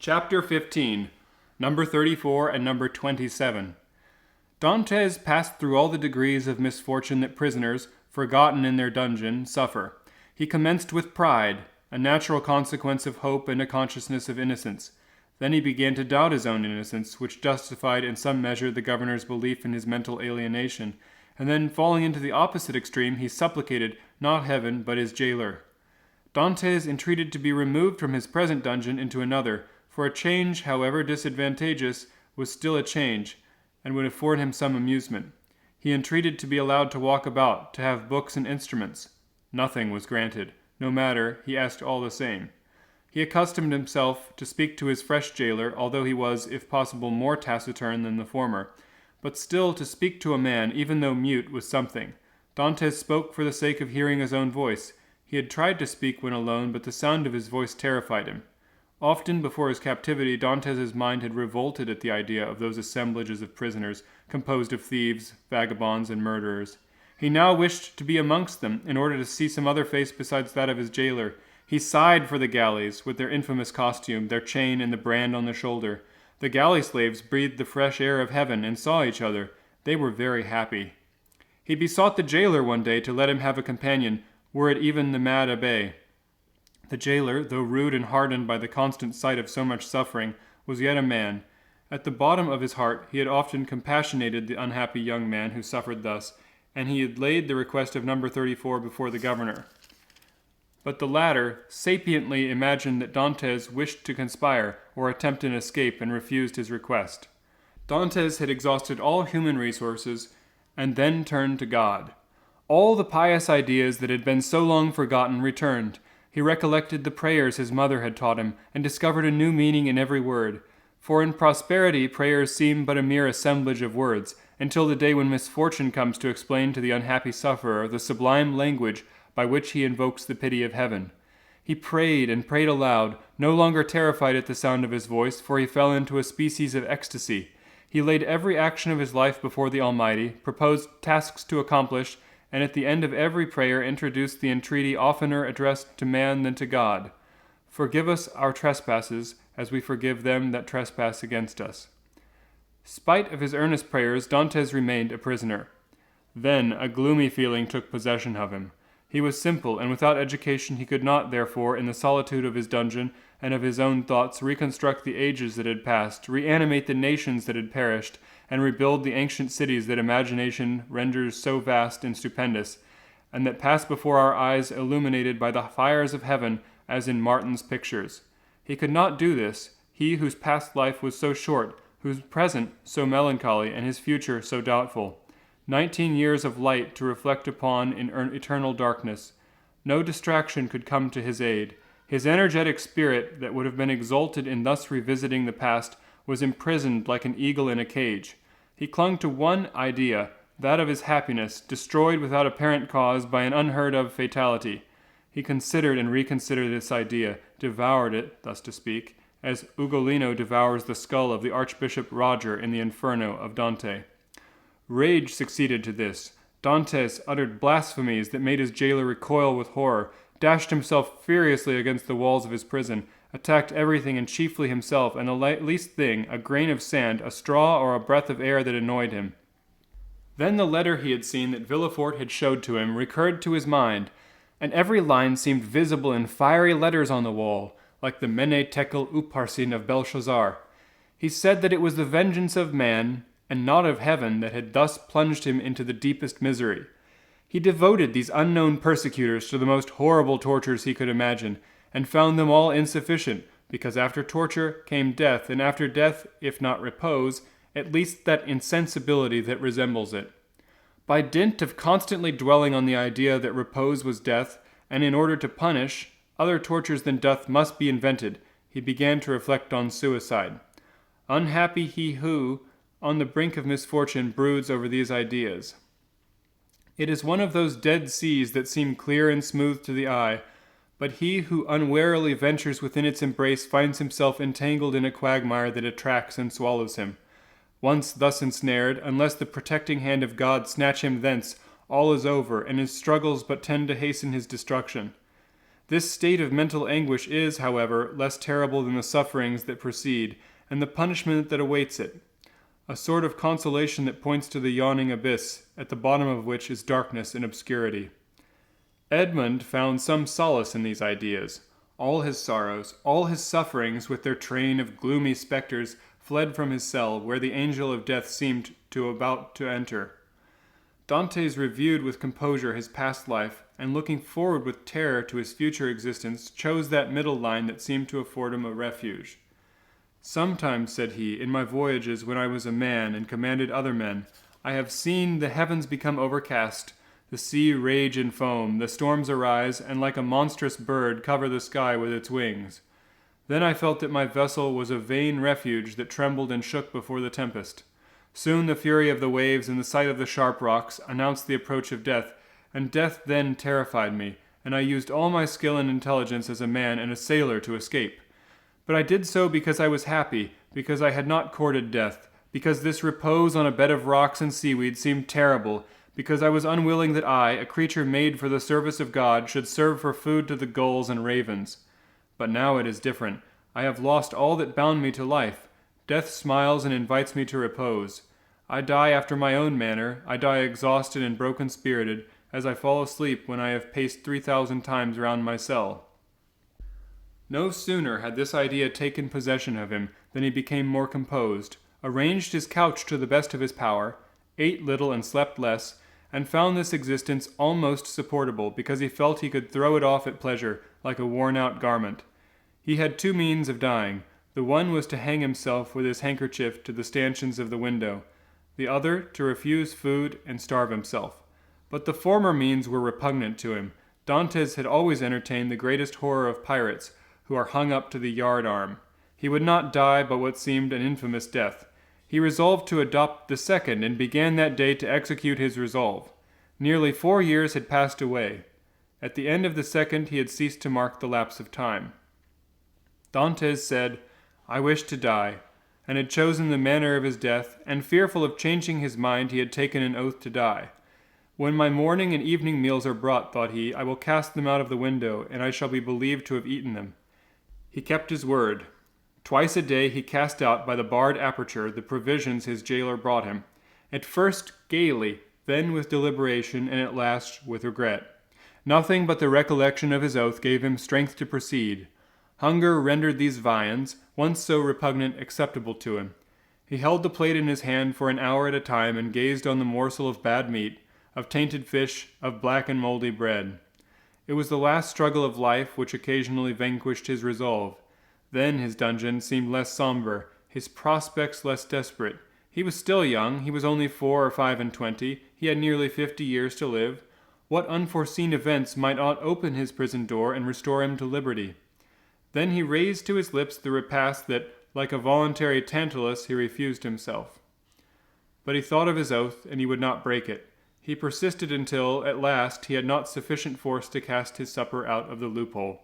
Chapter 15, Number 34 and Number 27. Dantes passed through all the degrees of misfortune that prisoners, forgotten in their dungeon, suffer. He commenced with pride, a natural consequence of hope and a consciousness of innocence. Then he began to doubt his own innocence, which justified in some measure the governor's belief in his mental alienation, and then, falling into the opposite extreme, he supplicated, not heaven, but his jailer. Dantes entreated to be removed from his present dungeon into another, for a change, however disadvantageous, was still a change, and would afford him some amusement. He entreated to be allowed to walk about, to have books and instruments. Nothing was granted. No matter, he asked all the same. He accustomed himself to speak to his fresh jailer, although he was, if possible, more taciturn than the former. But still, to speak to a man, even though mute, was something. Dantes spoke for the sake of hearing his own voice. He had tried to speak when alone, but the sound of his voice terrified him. Often before his captivity, Dantes's mind had revolted at the idea of those assemblages of prisoners, composed of thieves, vagabonds, and murderers. He now wished to be amongst them, in order to see some other face besides that of his jailer. He sighed for the galleys, with their infamous costume, their chain, and the brand on the shoulder. The galley slaves breathed the fresh air of heaven and saw each other. They were very happy. He besought the jailer one day to let him have a companion, were it even the mad abbé. The jailer, though rude and hardened by the constant sight of so much suffering, was yet a man. At the bottom of his heart he had often compassionated the unhappy young man who suffered thus, and he had laid the request of number 34 before the governor. But the latter sapiently imagined that Dantes wished to conspire or attempt an escape and refused his request. Dantes had exhausted all human resources and then turned to God. All the pious ideas that had been so long forgotten returned. He recollected the prayers his mother had taught him and discovered a new meaning in every word. For in prosperity prayers seem but a mere assemblage of words, until the day when misfortune comes to explain to the unhappy sufferer the sublime language by which he invokes the pity of heaven. He prayed and prayed aloud, no longer terrified at the sound of his voice, for he fell into a species of ecstasy. He laid every action of his life before the Almighty, proposed tasks to accomplish, and at the end of every prayer introduced the entreaty oftener addressed to man than to God. Forgive us our trespasses, as we forgive them that trespass against us. Spite of his earnest prayers, Dantes remained a prisoner. Then a gloomy feeling took possession of him. He was simple, and without education he could not, therefore, in the solitude of his dungeon and of his own thoughts, reconstruct the ages that had passed, reanimate the nations that had perished, and rebuild the ancient cities that imagination renders so vast and stupendous, and that pass before our eyes illuminated by the fires of heaven, as in Martin's pictures. He could not do this, he whose past life was so short, whose present so melancholy, and his future so doubtful. 19 years of light to reflect upon in eternal darkness. No distraction could come to his aid. His energetic spirit, that would have been exalted in thus revisiting the past, was imprisoned like an eagle in a cage. He clung to one idea, that of his happiness, destroyed without apparent cause by an unheard-of fatality. He considered and reconsidered this idea, devoured it, thus to speak, as Ugolino devours the skull of the Archbishop Roger in the Inferno of Dante. Rage succeeded to this. Dantes uttered blasphemies that made his jailer recoil with horror, dashed himself furiously against the walls of his prison, attacked everything and chiefly himself, and the least thing, a grain of sand, a straw, or a breath of air that annoyed him. Then the letter he had seen that Villefort had showed to him recurred to his mind, and every line seemed visible in fiery letters on the wall, like the Mene Tekel Upharsin of Belshazzar. He said that it was the vengeance of man, and not of heaven, that had thus plunged him into the deepest misery. He devoted these unknown persecutors to the most horrible tortures he could imagine, and found them all insufficient, because after torture came death, and after death, if not repose, at least that insensibility that resembles it. By dint of constantly dwelling on the idea that repose was death, and in order to punish, other tortures than death must be invented, he began to reflect on suicide. Unhappy he who, on the brink of misfortune, broods over these ideas. It is one of those dead seas that seem clear and smooth to the eye, but he who unwarily ventures within its embrace finds himself entangled in a quagmire that attracts and swallows him. Once thus ensnared, unless the protecting hand of God snatch him thence, all is over, and his struggles but tend to hasten his destruction. This state of mental anguish is, however, less terrible than the sufferings that precede, and the punishment that awaits it. A sort of consolation that points to the yawning abyss, at the bottom of which is darkness and obscurity. Edmund found some solace in these ideas. All his sorrows, all his sufferings with their train of gloomy spectres fled from his cell, where the angel of death seemed about to enter. Dantes reviewed with composure his past life, and looking forward with terror to his future existence, chose that middle line that seemed to afford him a refuge. "Sometimes," said he, "in my voyages when I was a man and commanded other men, I have seen the heavens become overcast, the sea rage and foam, the storms arise, and like a monstrous bird cover the sky with its wings. Then I felt that my vessel was a vain refuge that trembled and shook before the tempest. Soon the fury of the waves and the sight of the sharp rocks announced the approach of death, and death then terrified me, and I used all my skill and intelligence as a man and a sailor to escape. But I did so because I was happy, because I had not courted death, because this repose on a bed of rocks and seaweed seemed terrible, because I was unwilling that I, a creature made for the service of God, should serve for food to the gulls and ravens. But now it is different. I have lost all that bound me to life. Death smiles and invites me to repose. I die after my own manner. I die exhausted and broken-spirited, as I fall asleep when I have paced 3,000 times round my cell." No sooner had this idea taken possession of him than he became more composed, arranged his couch to the best of his power, ate little and slept less, and found this existence almost supportable because he felt he could throw it off at pleasure like a worn-out garment. He had two means of dying. The one was to hang himself with his handkerchief to the stanchions of the window, the other to refuse food and starve himself. But the former means were repugnant to him. Dantes had always entertained the greatest horror of pirates, who are hung up to the yard-arm. He would not die by what seemed an infamous death. He resolved to adopt the second, and began that day to execute his resolve. Nearly 4 years had passed away. At the end of the second he had ceased to mark the lapse of time. Dantes said, "I wish to die," and had chosen the manner of his death, and fearful of changing his mind he had taken an oath to die. "When my morning and evening meals are brought," thought he, "I will cast them out of the window, and I shall be believed to have eaten them." He kept his word. Twice a day he cast out by the barred aperture the provisions his jailer brought him, at first gaily, then with deliberation, and at last with regret. Nothing but the recollection of his oath gave him strength to proceed. Hunger rendered these viands, once so repugnant, acceptable to him. He held the plate in his hand for an hour at a time and gazed on the morsel of bad meat, of tainted fish, of black and mouldy bread. It was the last struggle of life which occasionally vanquished his resolve. Then his dungeon seemed less somber, his prospects less desperate. He was still young, he was only 4 or 25, he had nearly 50 years to live. What unforeseen events might not open his prison door and restore him to liberty? Then he raised to his lips the repast that, like a voluntary Tantalus, he refused himself. But he thought of his oath, and he would not break it. He persisted until, at last, he had not sufficient force to cast his supper out of the loophole.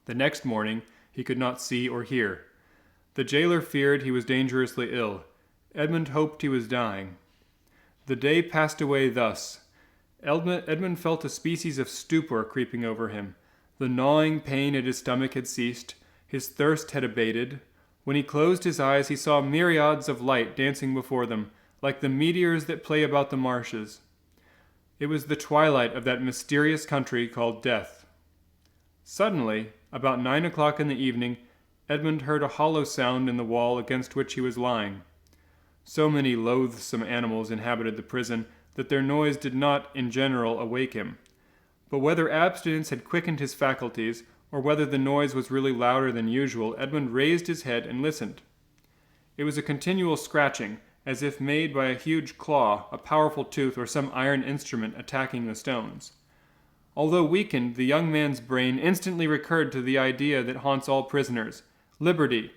The next morning he could not see or hear. The jailer feared he was dangerously ill. Edmund hoped he was dying. The day passed away thus. Edmund felt a species of stupor creeping over him. The gnawing pain at his stomach had ceased. His thirst had abated. When he closed his eyes, he saw myriads of light dancing before them, like the meteors that play about the marshes. It was the twilight of that mysterious country called death. Suddenly, about 9 o'clock in the evening, Edmund heard a hollow sound in the wall against which he was lying. So many loathsome animals inhabited the prison that their noise did not, in general, awake him. But whether abstinence had quickened his faculties, or whether the noise was really louder than usual, Edmund raised his head and listened. It was a continual scratching, as if made by a huge claw, a powerful tooth, or some iron instrument attacking the stones. Although weakened, the young man's brain instantly recurred to the idea that haunts all prisoners, liberty.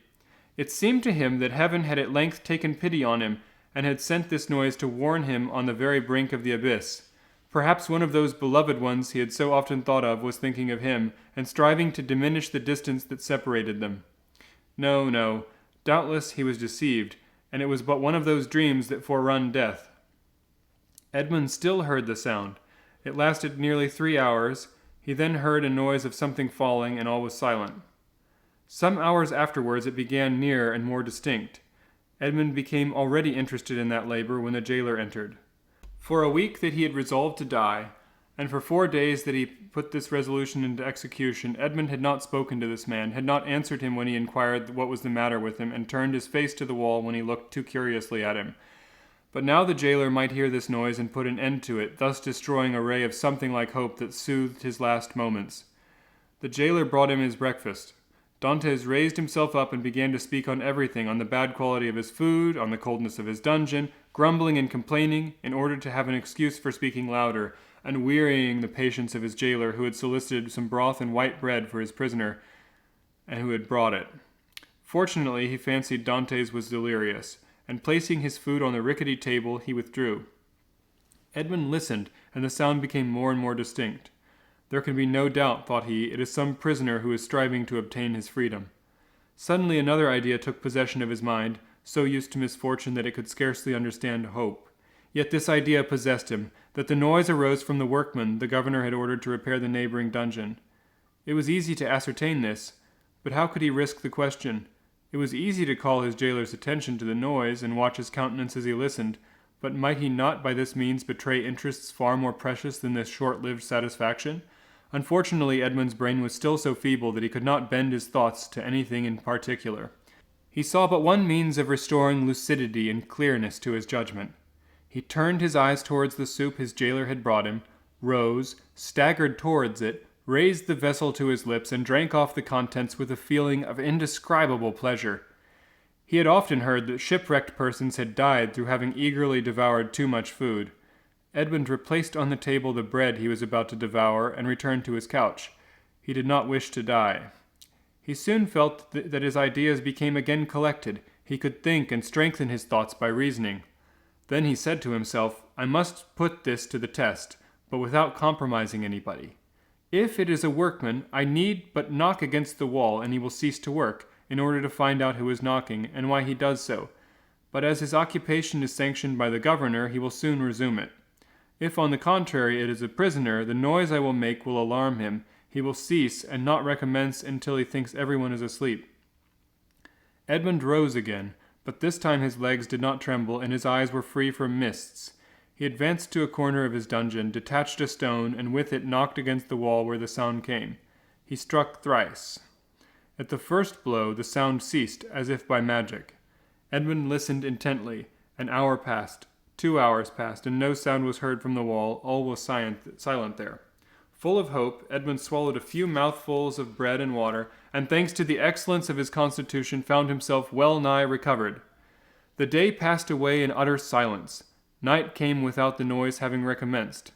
It seemed to him that heaven had at length taken pity on him, and had sent this noise to warn him on the very brink of the abyss. Perhaps one of those beloved ones he had so often thought of was thinking of him, and striving to diminish the distance that separated them. No, doubtless he was deceived, and it was but one of those dreams that forerun death. Edmund still heard the sound. It lasted nearly 3 hours. He then heard a noise of something falling, and all was silent. Some hours afterwards it began nearer and more distinct. Edmund became already interested in that labor when the jailer entered. For a week that he had resolved to die, and for 4 days that he put this resolution into execution, Edmund had not spoken to this man, had not answered him when he inquired what was the matter with him, and turned his face to the wall when he looked too curiously at him. But now the jailer might hear this noise and put an end to it, thus destroying a ray of something like hope that soothed his last moments. The jailer brought him his breakfast. Dantes raised himself up and began to speak on everything, on the bad quality of his food, on the coldness of his dungeon, grumbling and complaining in order to have an excuse for speaking louder, and wearying the patience of his jailer, who had solicited some broth and white bread for his prisoner, and who had brought it. Fortunately, he fancied Dantes was delirious, and placing his food on the rickety table, he withdrew. Edmund listened, and the sound became more and more distinct. There can be no doubt, thought he, it is some prisoner who is striving to obtain his freedom. Suddenly another idea took possession of his mind, so used to misfortune that it could scarcely understand hope. Yet this idea possessed him, that the noise arose from the workmen the governor had ordered to repair the neighboring dungeon. It was easy to ascertain this, but how could he risk the question? It was easy to call his jailer's attention to the noise and watch his countenance as he listened, but might he not by this means betray interests far more precious than this short-lived satisfaction? Unfortunately, Edmund's brain was still so feeble that he could not bend his thoughts to anything in particular. He saw but one means of restoring lucidity and clearness to his judgment. He turned his eyes towards the soup his jailer had brought him, rose, staggered towards it, raised the vessel to his lips, and drank off the contents with a feeling of indescribable pleasure. He had often heard that shipwrecked persons had died through having eagerly devoured too much food. Edmund replaced on the table the bread he was about to devour and returned to his couch. He did not wish to die. He soon felt that his ideas became again collected. He could think and strengthen his thoughts by reasoning. Then he said to himself, I must put this to the test, but without compromising anybody. If it is a workman, I need but knock against the wall and he will cease to work, in order to find out who is knocking and why he does so. But as his occupation is sanctioned by the governor, he will soon resume it. If, on the contrary, it is a prisoner, the noise I will make will alarm him. He will cease and not recommence until he thinks everyone is asleep. Edmund rose again, but this time his legs did not tremble and his eyes were free from mists. He advanced to a corner of his dungeon, detached a stone, and with it knocked against the wall where the sound came. He struck thrice. At the first blow the sound ceased, as if by magic. Edmund listened intently. An hour passed. 2 hours passed, and no sound was heard from the wall. All was silent there. Full of hope, Edmund swallowed a few mouthfuls of bread and water, and thanks to the excellence of his constitution, found himself well nigh recovered. The day passed away in utter silence. Night came without the noise having recommenced.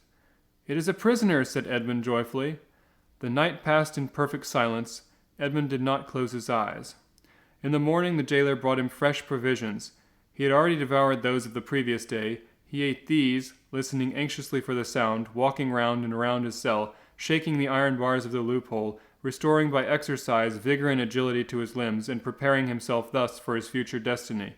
It is a prisoner, said Edmund joyfully. The night passed in perfect silence. Edmund did not close his eyes. In the morning the jailer brought him fresh provisions. He had already devoured those of the previous day. He ate these, listening anxiously for the sound, walking round and round his cell, shaking the iron bars of the loophole, restoring by exercise vigor and agility to his limbs, and preparing himself thus for his future destiny.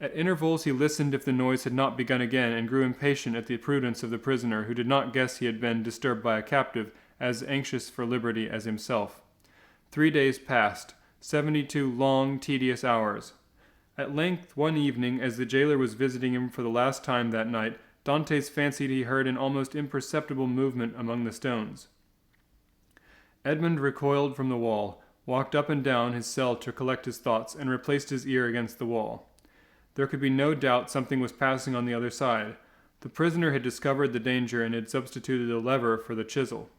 At intervals he listened if the noise had not begun again, and grew impatient at the prudence of the prisoner, who did not guess he had been disturbed by a captive, as anxious for liberty as himself. 3 days passed, 72 long, tedious hours. At length, one evening, as the jailer was visiting him for the last time that night, Dantes fancied he heard an almost imperceptible movement among the stones. Edmund recoiled from the wall, walked up and down his cell to collect his thoughts, and replaced his ear against the wall. There could be no doubt something was passing on the other side. The prisoner had discovered the danger and had substituted a lever for the chisel.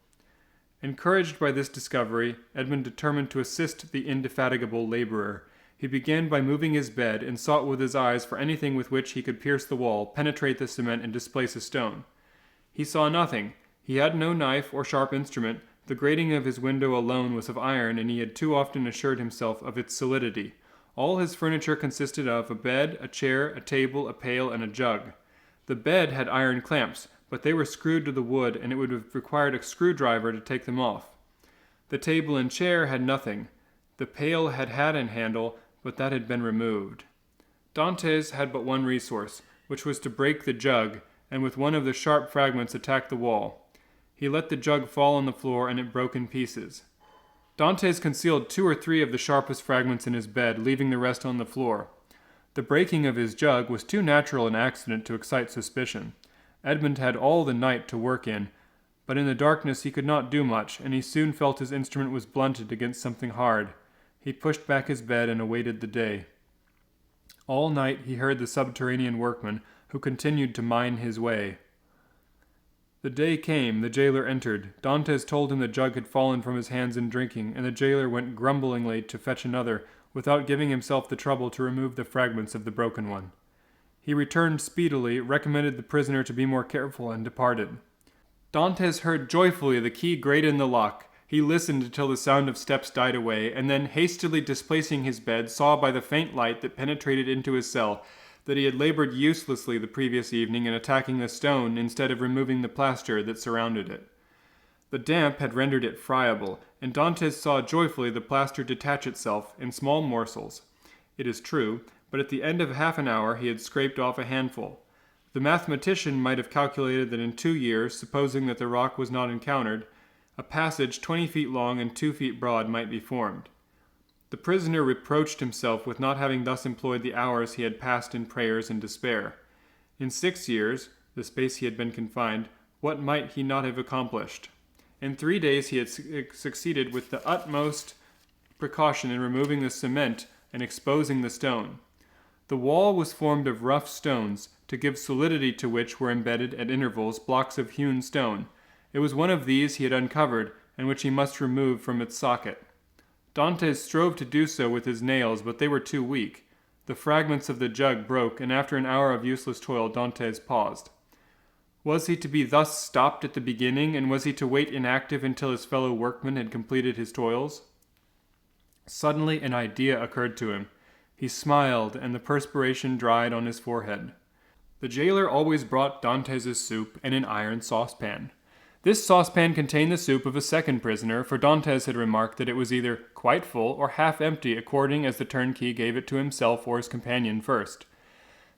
Encouraged by this discovery, Edmund determined to assist the indefatigable laborer. He began by moving his bed, and sought with his eyes for anything with which he could pierce the wall, penetrate the cement, and displace a stone. He saw nothing. He had no knife or sharp instrument. The grating of his window alone was of iron, and he had too often assured himself of its solidity. All his furniture consisted of a bed, a chair, a table, a pail, and a jug. The bed had iron clamps, but they were screwed to the wood, and it would have required a screwdriver to take them off. The table and chair had nothing. The pail had had an handle, but that had been removed. Dantes had but one resource, which was to break the jug, and with one of the sharp fragments attack the wall. He let the jug fall on the floor, and it broke in pieces. Dantes concealed 2 or 3 of the sharpest fragments in his bed, leaving the rest on the floor. The breaking of his jug was too natural an accident to excite suspicion. Edmund had all the night to work in, but in the darkness he could not do much, and he soon felt his instrument was blunted against something hard. He pushed back his bed and awaited the day. All night he heard the subterranean workman, who continued to mine his way. The day came, the jailer entered. Dantes told him the jug had fallen from his hands in drinking, and the jailer went grumblingly to fetch another, without giving himself the trouble to remove the fragments of the broken one. He returned speedily, recommended the prisoner to be more careful, and departed. Dantes heard joyfully the key grate in the lock. He listened until the sound of steps died away, and then, hastily displacing his bed, saw by the faint light that penetrated into his cell that he had labored uselessly the previous evening in attacking the stone instead of removing the plaster that surrounded it. The damp had rendered it friable, and Dantes saw joyfully the plaster detach itself in small morsels. It is true, but at the end of half an hour he had scraped off a handful. The mathematician might have calculated that in 2 years, supposing that the rock was not encountered, a passage 20 feet long and 2 feet broad might be formed. The prisoner reproached himself with not having thus employed the hours he had passed in prayers and despair. In 6 years, the space he had been confined, what might he not have accomplished? In 3 days he had succeeded with the utmost precaution in removing the cement and exposing the stone. The wall was formed of rough stones, to give solidity to which were embedded at intervals blocks of hewn stone. It was one of these he had uncovered, and which he must remove from its socket. Dantes strove to do so with his nails, but they were too weak. The fragments of the jug broke, and after an hour of useless toil, Dantes paused. Was he to be thus stopped at the beginning, and was he to wait inactive until his fellow workman had completed his toils? Suddenly an idea occurred to him. He smiled, and the perspiration dried on his forehead. The jailer always brought Dantes's soup in an iron saucepan. This saucepan contained the soup of a second prisoner, for Dantes had remarked that it was either quite full or half empty according as the turnkey gave it to himself or his companion first.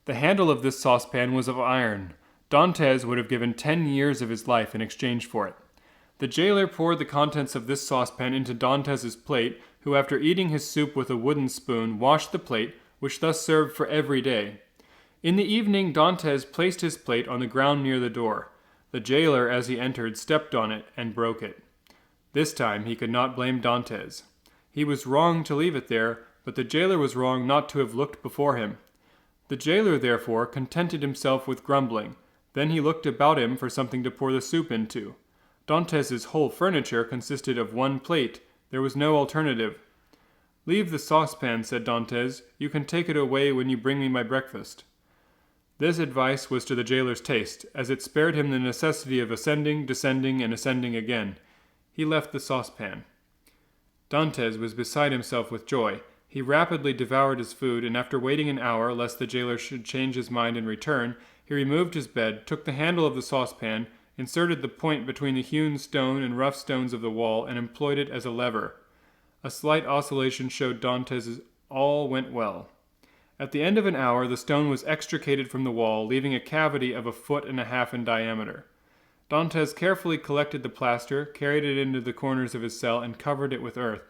The handle of this saucepan was of iron. Dantes would have given 10 years of his life in exchange for it. The jailer poured the contents of this saucepan into Dantes's plate, who after eating his soup with a wooden spoon washed the plate, which thus served for every day. In the evening Dantes placed his plate on the ground near the door. The jailer, as he entered, stepped on it and broke it. This time he could not blame Dantes. He was wrong to leave it there, but the jailer was wrong not to have looked before him. The jailer, therefore, contented himself with grumbling. Then he looked about him for something to pour the soup into. Dantes's whole furniture consisted of one plate. There was no alternative. "Leave the saucepan," said Dantes. "You can take it away when you bring me my breakfast." This advice was to the jailer's taste, as it spared him the necessity of ascending, descending, and ascending again. He left the saucepan. Dantes was beside himself with joy. He rapidly devoured his food, and after waiting an hour lest the jailer should change his mind and return, he removed his bed, took the handle of the saucepan, inserted the point between the hewn stone and rough stones of the wall, and employed it as a lever. A slight oscillation showed Dantes all went well. At the end of an hour, the stone was extricated from the wall, leaving a cavity of 1.5 feet in diameter. Dantes carefully collected the plaster, carried it into the corners of his cell, and covered it with earth.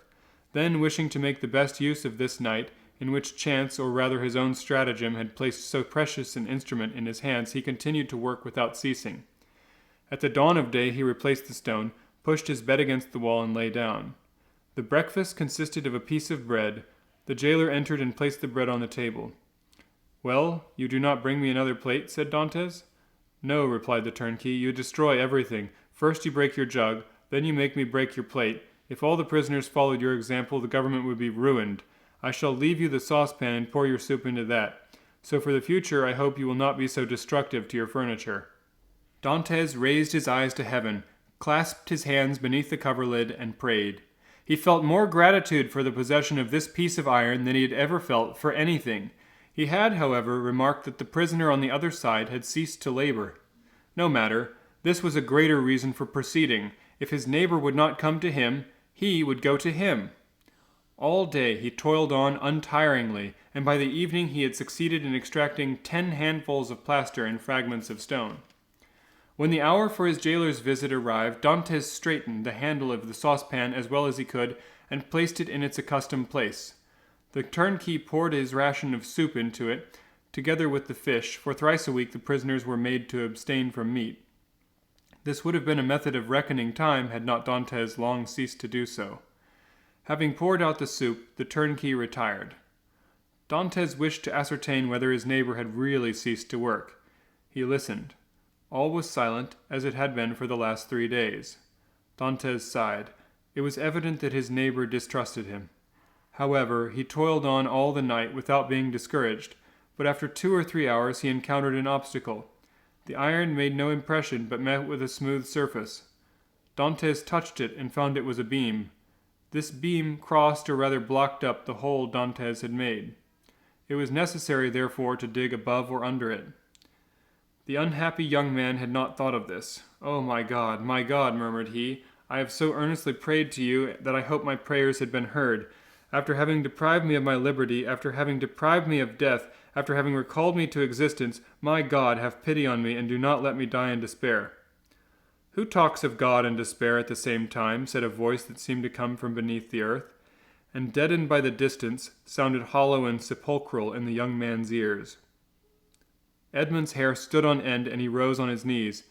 Then, wishing to make the best use of this night, in which chance, or rather his own stratagem, had placed so precious an instrument in his hands, he continued to work without ceasing. At the dawn of day he replaced the stone, pushed his bed against the wall, and lay down. The breakfast consisted of a piece of bread. The jailer entered and placed the bread on the table. "Well, you do not bring me another plate?" said Dantes. "No," replied the turnkey, "you destroy everything. First you break your jug, then you make me break your plate. If all the prisoners followed your example, the government would be ruined. I shall leave you the saucepan and pour your soup into that. So for the future I hope you will not be so destructive to your furniture." Dantes raised his eyes to heaven, clasped his hands beneath the coverlid, and prayed. He felt more gratitude for the possession of this piece of iron than he had ever felt for anything. He had, however, remarked that the prisoner on the other side had ceased to labor. No matter, this was a greater reason for proceeding. If his neighbor would not come to him, he would go to him. All day he toiled on untiringly, and by the evening he had succeeded in extracting 10 handfuls of plaster and fragments of stone. When the hour for his jailer's visit arrived, Dantès straightened the handle of the saucepan as well as he could, and placed it in its accustomed place. The turnkey poured his ration of soup into it, together with the fish, for thrice a week the prisoners were made to abstain from meat. This would have been a method of reckoning time had not Dantès long ceased to do so. Having poured out the soup, the turnkey retired. Dantès wished to ascertain whether his neighbor had really ceased to work. He listened. All was silent, as it had been for the last 3 days. Dantès sighed. It was evident that his neighbor distrusted him. However, he toiled on all the night without being discouraged, but after 2 or 3 hours he encountered an obstacle. The iron made no impression, but met with a smooth surface. Dantès touched it and found it was a beam. This beam crossed or rather blocked up the hole Dantès had made. It was necessary, therefore, to dig above or under it. The unhappy young man had not thought of this. "Oh, my God, murmured he, "I have so earnestly prayed to you that I hope my prayers had been heard. After having deprived me of my liberty, after having deprived me of death, after having recalled me to existence, my God, have pity on me and do not let me die in despair." "Who talks of God and despair at the same time?" said a voice that seemed to come from beneath the earth, and deadened by the distance, sounded hollow and sepulchral in the young man's ears. Edmund's hair stood on end, and he rose on his knees.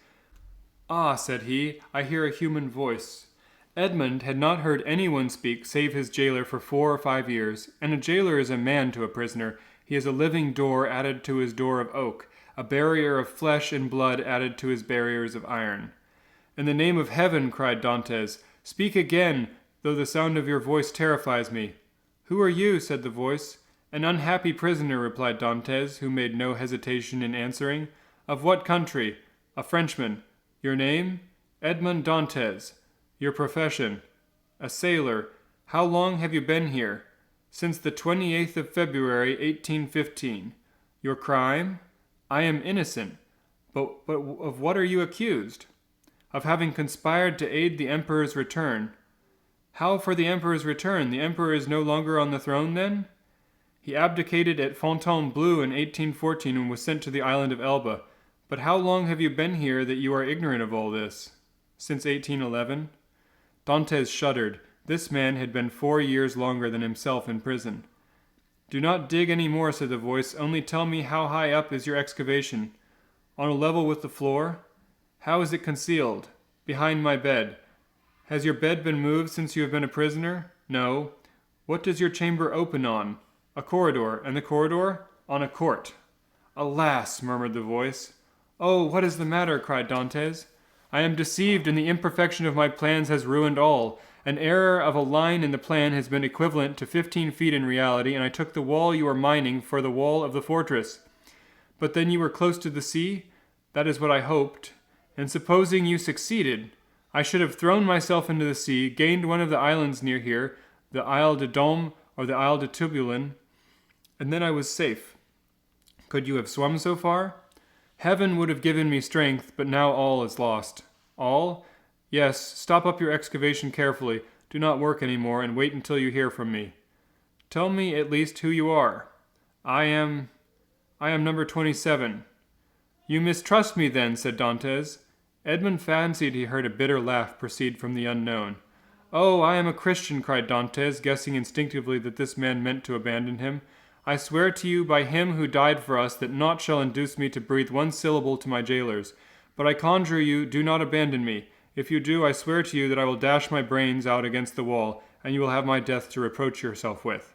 "Ah," said he, "I hear a human voice." Edmund had not heard anyone speak save his jailer for 4 or 5 years, and a jailer is a man to a prisoner. He is a living door added to his door of oak, a barrier of flesh and blood added to his barriers of iron. "In the name of heaven," cried Dantès, "speak again, though the sound of your voice terrifies me." "Who are you?" said the voice. "An unhappy prisoner," replied Dantès, who made no hesitation in answering. "Of what country?" "A Frenchman." "Your name?" "Edmond Dantès." "Your profession?" "A sailor." "How long have you been here?" "Since the 28th of February, 1815. "Your crime?" "I am innocent." But of what are you accused?" "Of having conspired to aid the Emperor's return." "How for the Emperor's return? The Emperor is no longer on the throne, then?" "He abdicated at Fontainebleau in 1814 and was sent to the island of Elba. But how long have you been here that you are ignorant of all this?" "Since 1811. Dantès shuddered. This man had been 4 years longer than himself in prison. "Do not dig any more," said the voice. "Only tell me how high up is your excavation." "On a level with the floor." "How is it concealed?" "Behind my bed." "Has your bed been moved since you have been a prisoner?" "No." "What does your chamber open on?" "A corridor." "And the corridor?" "On a court." "Alas!" murmured the voice. "Oh, what is the matter?" cried Dantès. "I am deceived, and the imperfection of my plans has ruined all. An error of a line in the plan has been equivalent to 15 feet in reality, and I took the wall you are mining for the wall of the fortress." "But then you were close to the sea?" "That is what I hoped." "And supposing you succeeded?" "I should have thrown myself into the sea, gained one of the islands near here, the Isle de Dôme or the Isle de Tubulin, and then I was safe." "Could you have swum so far?" "Heaven would have given me strength, but now all is lost." "All?" "Yes. Stop up your excavation carefully. Do not work any more, and wait until you hear from me." "Tell me at least who you are." I am number 27. "You mistrust me then," said Dantès. Edmund fancied he heard a bitter laugh proceed from the unknown. "Oh, I am a Christian," cried Dantès, guessing instinctively that this man meant to abandon him. "I swear to you by him who died for us that naught shall induce me to breathe one syllable to my jailers. But I conjure you, do not abandon me. If you do, I swear to you that I will dash my brains out against the wall, and you will have my death to reproach yourself with."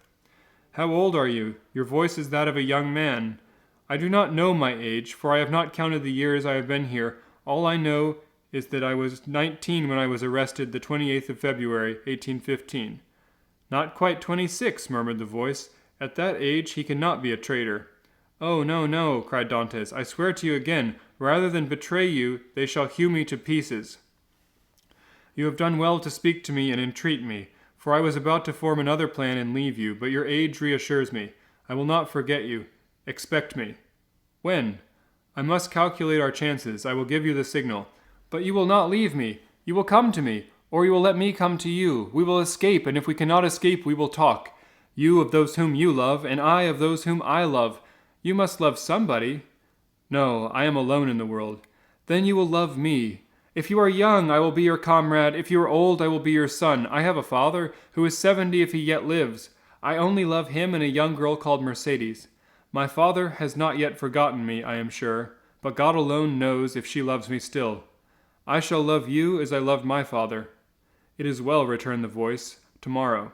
"How old are you? Your voice is that of a young man." "I do not know my age, for I have not counted the years I have been here. All I know is that I was 19 when I was arrested the 28th of February, 1815. "Not quite 26, murmured the voice. "At that age he cannot be a traitor." "Oh, no, no," cried Dantès. "I swear to you again, rather than betray you, they shall hew me to pieces." "You have done well to speak to me and entreat me, for I was about to form another plan and leave you, but your age reassures me. I will not forget you. Expect me." "When?" "I must calculate our chances. I will give you the signal." "But you will not leave me. You will come to me, or you will let me come to you. We will escape, and if we cannot escape, we will talk. You of those whom you love, and I of those whom I love. You must love somebody." "No, I am alone in the world." Then you will love me. If you are young, I will be your comrade. If you are old, I will be your son. I have a father who is 70 if he yet lives. I only love him and a young girl called Mercedes. My father has not yet forgotten me, I am sure, but God alone knows if she loves me still. I shall love you as I loved my father. It is well, returned the voice, tomorrow.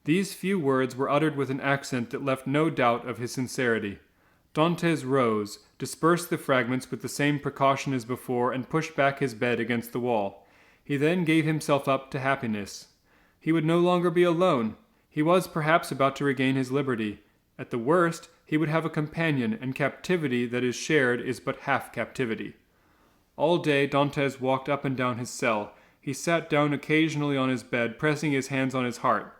These few words were uttered with an accent that left no doubt of his sincerity. Dantes rose, dispersed the fragments with the same precaution as before, and pushed back his bed against the wall. He then gave himself up to happiness. He would no longer be alone. He was perhaps about to regain his liberty. At the worst, he would have a companion, and captivity that is shared is but half captivity. All day Dantes walked up and down his cell. He sat down occasionally on his bed, pressing his hands on his heart.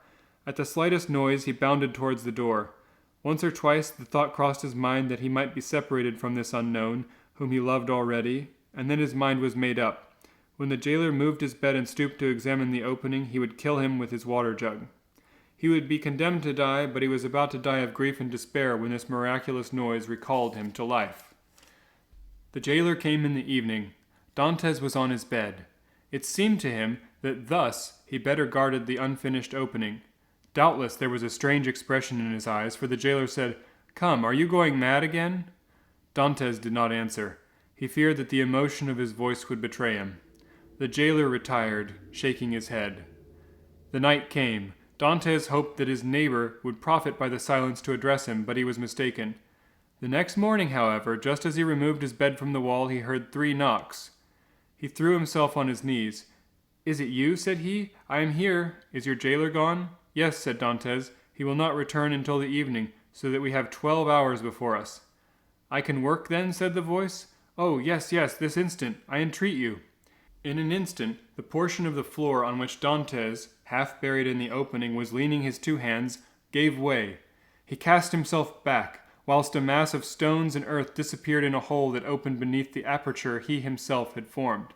At the slightest noise he bounded towards the door. Once or twice the thought crossed his mind that he might be separated from this unknown, whom he loved already, and then his mind was made up. When the jailer moved his bed and stooped to examine the opening, he would kill him with his water jug. He would be condemned to die, but he was about to die of grief and despair when this miraculous noise recalled him to life. The jailer came in the evening. Dantes was on his bed. It seemed to him that thus he better guarded the unfinished opening. Doubtless there was a strange expression in his eyes, for the jailer said, "Come, are you going mad again?" Dantes did not answer. He feared that the emotion of his voice would betray him. The jailer retired, shaking his head. The night came. Dantes hoped that his neighbor would profit by the silence to address him, but he was mistaken. The next morning, however, just as he removed his bed from the wall, he heard 3 knocks. He threw himself on his knees. "Is it you?" said he. "I am here. Is your jailer gone?" "Yes," said Dantes. "He will not return until the evening, so that we have 12 hours before us." "I can work then?" said the voice. "Oh, yes, this instant. I entreat you." In an instant, the portion of the floor on which Dantes, half buried in the opening, was leaning his 2 hands, gave way. He cast himself back, whilst a mass of stones and earth disappeared in a hole that opened beneath the aperture he himself had formed.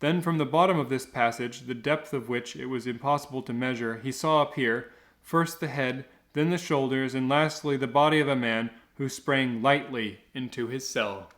Then from the bottom of this passage, the depth of which it was impossible to measure, he saw appear, first the head, then the shoulders, and lastly the body of a man who sprang lightly into his cell.